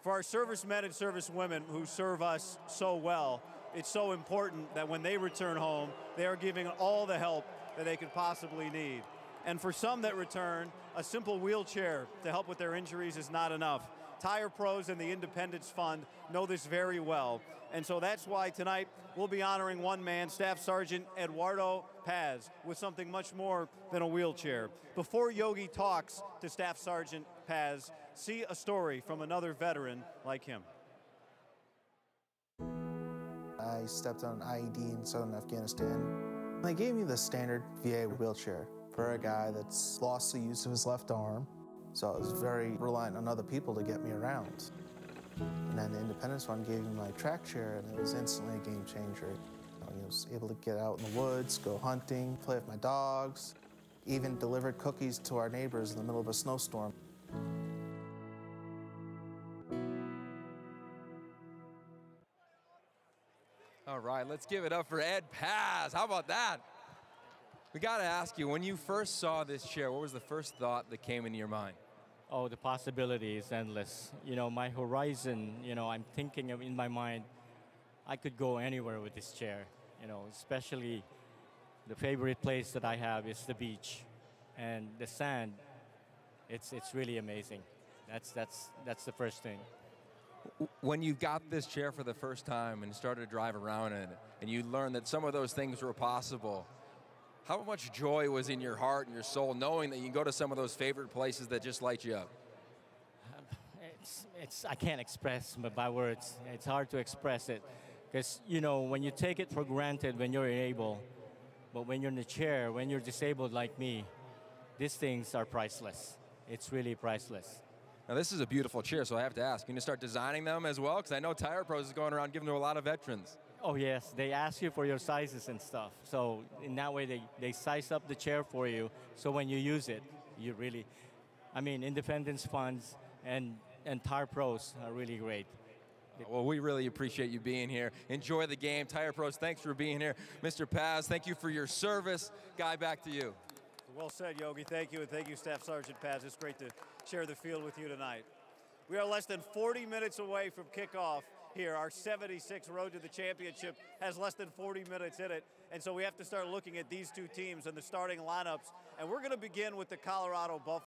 For our servicemen and servicewomen who serve us so well, it's so important that when they return home, they are giving all the help that they could possibly need. And for some that return, a simple wheelchair to help with their injuries is not enough. Tire Pros and the Independence Fund know this very well. And so that's why tonight we'll be honoring one man, Staff Sergeant Eduardo Paz, with something much more than a wheelchair. Before Yogi talks to Staff Sergeant Paz, see a story from another veteran like him. I stepped on an IED in southern Afghanistan. They gave me the standard VA wheelchair for a guy that's lost the use of his left arm. So I was very reliant on other people to get me around. And then the Independence Fund gave me my track chair, and it was instantly a game changer. I was able to get out in the woods, go hunting, play with my dogs, even delivered cookies to our neighbors in the middle of a snowstorm. All right, let's give it up for Ed Paz. How about that? We got to ask you, when you first saw this chair, what was the first thought that came into your mind? Oh, the possibility is endless. You know, my horizon, you know, I'm thinking of in my mind, I could go anywhere with this chair. You know, especially the favorite place that I have is the beach. And the sand, it's really amazing. That's the first thing. When you got this chair for the first time and started to drive around in it, and you learned that some of those things were possible, how much joy was in your heart and your soul knowing that you can go to some of those favorite places that just light you up? I can't express by words. It's hard to express it. Because, you know, when you take it for granted when you're able, but when you're in the chair, when you're disabled like me, these things are priceless. It's really priceless. Now this is a beautiful chair, so I have to ask, can you start designing them as well? Because I know Tire Pros is going around giving to a lot of veterans. Oh yes, they ask you for your sizes and stuff. So in that way, they size up the chair for you. So when you use it, you really, I mean, Independence Funds and Tire Pros are really great. Well, we really appreciate you being here. Enjoy the game. Tire Pros, thanks for being here. Mr. Paz, thank you for your service. Guy, back to you. Well said, Yogi. Thank you, and thank you, Staff Sergeant Paz. It's great to share the field with you tonight. We are less than 40 minutes away from kickoff here. Our 76 Road to the Championship has less than 40 minutes in it, and so we have to start looking at these two teams and the starting lineups. And we're going to begin with the Colorado Buffaloes.